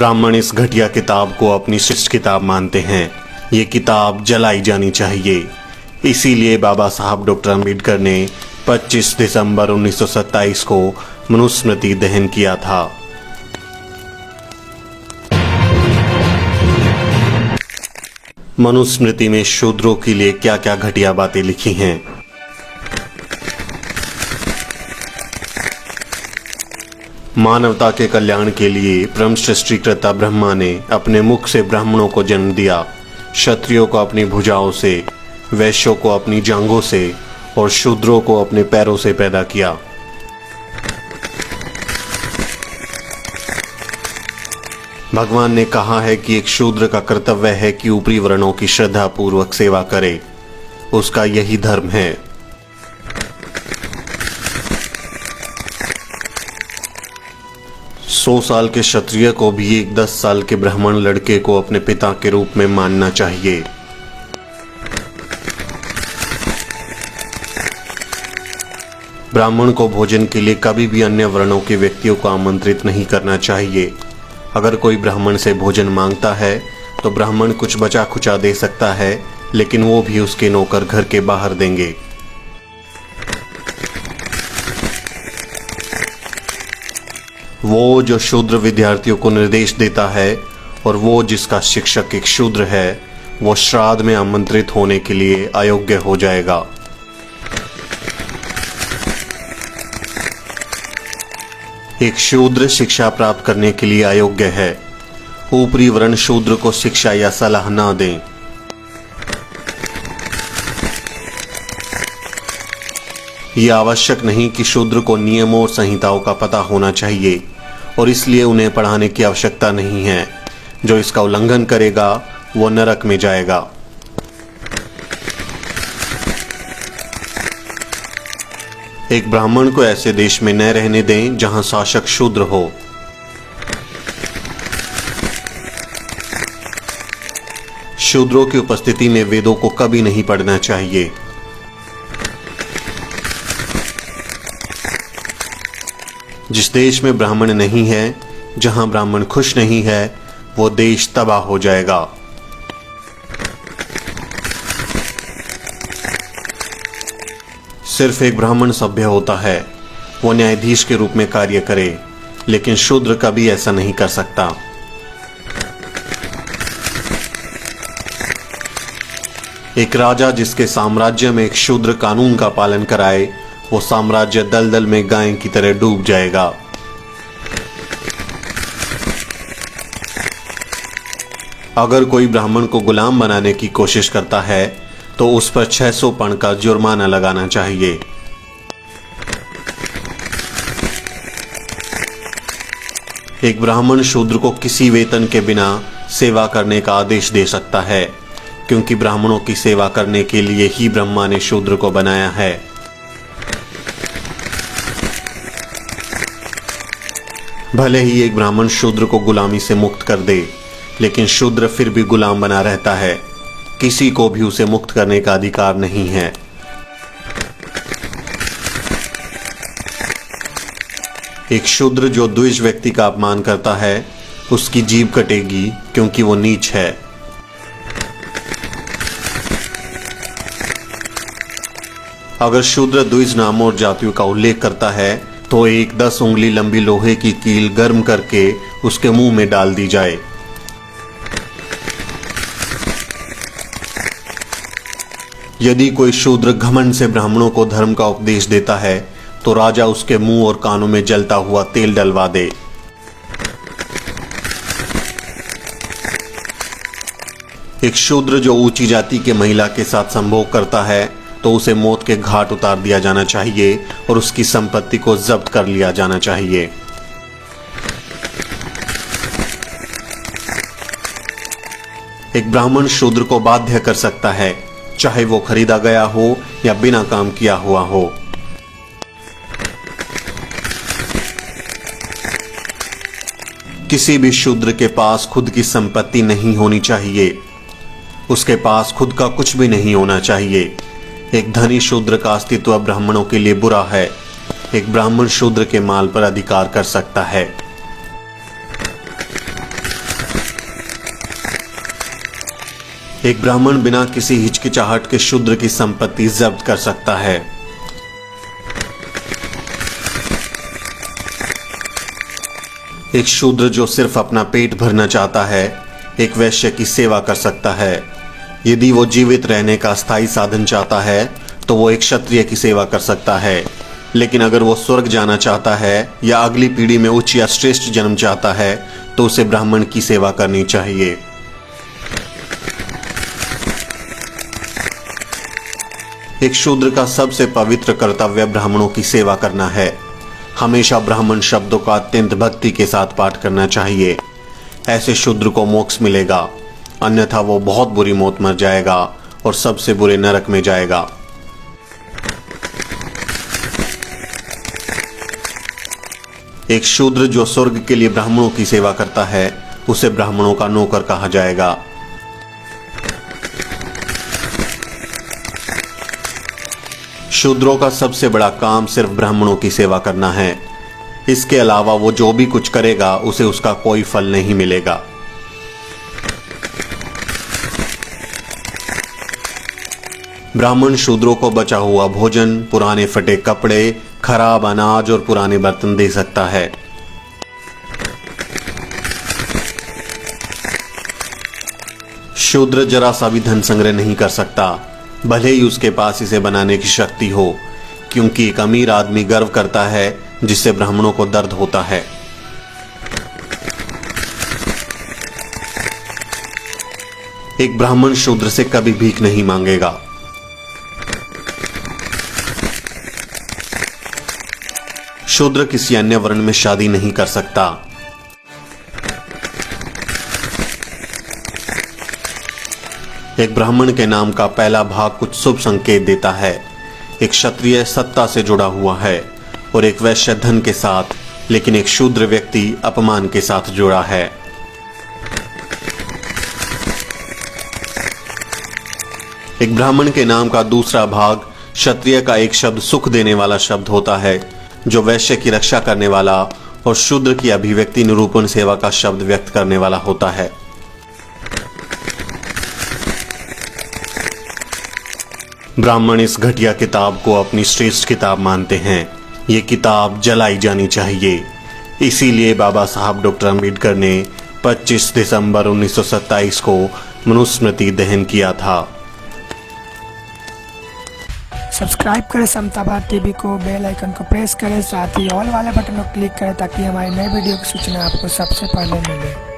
ब्राह्मण इस घटिया किताब को अपनी श्रेष्ठ किताब मानते हैं। ये किताब जलाई जानी चाहिए। इसीलिए बाबा साहब डॉक्टर अम्बेडकर ने 25 दिसंबर 1927 को मनुस्मृति दहन किया था। मनुस्मृति में शूद्रों के लिए क्या क्या घटिया बातें लिखी हैं। मानवता के कल्याण के लिए परम सृष्टिकर्ता ब्रह्मा ने अपने मुख से ब्राह्मणों को जन्म दिया, क्षत्रियों को अपनी भुजाओं से, वैश्यों को अपनी जांघों से और शूद्रों को अपने पैरों से पैदा किया। भगवान ने कहा है कि एक शूद्र का कर्तव्य है कि ऊपरी वर्णों की श्रद्धा पूर्वक सेवा करे। उसका यही धर्म है। 100 साल के क्षत्रिय को भी एक 10 साल के ब्राह्मण लड़के को अपने पिता के रूप में मानना चाहिए। ब्राह्मण को भोजन के लिए कभी भी अन्य वर्णों के व्यक्तियों को आमंत्रित नहीं करना चाहिए। अगर कोई ब्राह्मण से भोजन मांगता है तो ब्राह्मण कुछ बचा खुचा दे सकता है, लेकिन वो भी उसके नौकर घर के बाहर देंगे। वो जो शूद्र विद्यार्थियों को निर्देश देता है और वो जिसका शिक्षक एक शूद्र है, वो श्राद्ध में आमंत्रित होने के लिए अयोग्य हो जाएगा। एक शूद्र शिक्षा प्राप्त करने के लिए अयोग्य है। ऊपरी वर्ण शूद्र को शिक्षा या सलाह ना दें। यह आवश्यक नहीं कि शूद्र को नियमों और संहिताओं का पता होना चाहिए और इसलिए उन्हें पढ़ाने की आवश्यकता नहीं है। जो इसका उल्लंघन करेगा वो नरक में जाएगा। एक ब्राह्मण को ऐसे देश में न रहने दें जहां शासक शूद्र हो। शूद्रों की उपस्थिति में वेदों को कभी नहीं पढ़ना चाहिए। जिस देश में ब्राह्मण नहीं है, जहां ब्राह्मण खुश नहीं है, वो देश तबाह हो जाएगा। सिर्फ एक ब्राह्मण सभ्य होता है, वो न्यायाधीश के रूप में कार्य करे, लेकिन शूद्र कभी ऐसा नहीं कर सकता। एक राजा जिसके साम्राज्य में एक शूद्र कानून का पालन कराए, वो साम्राज्य दलदल में गाय की तरह डूब जाएगा। अगर कोई ब्राह्मण को गुलाम बनाने की कोशिश करता है तो उस पर 600 पण का जुर्माना लगाना चाहिए। एक ब्राह्मण शूद्र को किसी वेतन के बिना सेवा करने का आदेश दे सकता है, क्योंकि ब्राह्मणों की सेवा करने के लिए ही ब्रह्मा ने शूद्र को बनाया है। भले ही एक ब्राह्मण शूद्र को गुलामी से मुक्त कर दे, लेकिन शूद्र फिर भी गुलाम बना रहता है। किसी को भी उसे मुक्त करने का अधिकार नहीं है। एक शूद्र जो द्विज व्यक्ति का अपमान करता है, उसकी जीभ कटेगी, क्योंकि वो नीच है। अगर शूद्र द्विज नामों और जातियों का उल्लेख करता है तो एक 10 उंगली लंबी लोहे की कील गर्म करके उसके मुंह में डाल दी जाए। यदि कोई शूद्र घमंड से ब्राह्मणों को धर्म का उपदेश देता है तो राजा उसके मुंह और कानों में जलता हुआ तेल डलवा दे। एक शूद्र जो ऊंची जाति के महिला के साथ संभोग करता है तो उसे मौत के घाट उतार दिया जाना चाहिए और उसकी संपत्ति को जब्त कर लिया जाना चाहिए। एक ब्राह्मण शूद्र को बाध्य कर सकता है, चाहे वो खरीदा गया हो या बिना काम किया हुआ हो। किसी भी शूद्र के पास खुद की संपत्ति नहीं होनी चाहिए। उसके पास खुद का कुछ भी नहीं होना चाहिए। एक धनी शूद्र का अस्तित्व ब्राह्मणों के लिए बुरा है। एक ब्राह्मण शूद्र के माल पर अधिकार कर सकता है। एक ब्राह्मण बिना किसी हिचकिचाहट के शूद्र की संपत्ति जब्त कर सकता है। एक शूद्र जो सिर्फ अपना पेट भरना चाहता है, एक वैश्य की सेवा कर सकता है। यदि वो जीवित रहने का स्थायी साधन चाहता है तो वो एक क्षत्रिय की सेवा कर सकता है, लेकिन अगर वो स्वर्ग जाना चाहता है या अगली पीढ़ी में उच्च या श्रेष्ठ जन्म चाहता है तो उसे ब्राह्मण की सेवा करनी चाहिए। एक शूद्र का सबसे पवित्र कर्तव्य ब्राह्मणों की सेवा करना है। हमेशा ब्राह्मण शब्दों का अत्यंत भक्ति के साथ पाठ करना चाहिए। ऐसे शूद्र को मोक्ष मिलेगा, अन्यथा वो बहुत बुरी मौत मर जाएगा और सबसे बुरे नरक में जाएगा। एक शूद्र जो स्वर्ग के लिए ब्राह्मणों की सेवा करता है उसे ब्राह्मणों का नौकर कहा जाएगा। शूद्रों का सबसे बड़ा काम सिर्फ ब्राह्मणों की सेवा करना है। इसके अलावा वो जो भी कुछ करेगा उसे उसका कोई फल नहीं मिलेगा। ब्राह्मण शूद्रों को बचा हुआ भोजन, पुराने फटे कपड़े, खराब अनाज और पुराने बर्तन दे सकता है। शूद्र जरा सा भी धन संग्रह नहीं कर सकता, भले ही उसके पास इसे बनाने की शक्ति हो, क्योंकि एक अमीर आदमी गर्व करता है जिससे ब्राह्मणों को दर्द होता है। एक ब्राह्मण शूद्र से कभी भीख नहीं मांगेगा। शूद्र किसी अन्य वर्ण में शादी नहीं कर सकता। एक ब्राह्मण के नाम का पहला भाग कुछ शुभ संकेत देता है। एक क्षत्रिय सत्ता से जुड़ा हुआ है और एक वैश्य धन के साथ, लेकिन एक शूद्र व्यक्ति अपमान के साथ जुड़ा है। एक ब्राह्मण के नाम का दूसरा भाग क्षत्रिय का एक शब्द सुख देने वाला शब्द होता है, जो वैश्य की रक्षा करने वाला और शूद्र की अभिव्यक्ति निरूपण सेवा का शब्द व्यक्त करने वाला होता है। ब्राह्मण इस घटिया किताब को अपनी श्रेष्ठ किताब मानते हैं। ये किताब जलाई जानी चाहिए। इसीलिए बाबा साहब डॉक्टर अम्बेडकर ने 25 दिसंबर 1927 को मनुस्मृति दहन किया था। सब्सक्राइब करें समता भारत टीवी को, बेल आइकन को प्रेस करें, साथ ही ऑल वाले बटन को क्लिक करें ताकि हमारी नई वीडियो की सूचना आपको सबसे पहले मिले।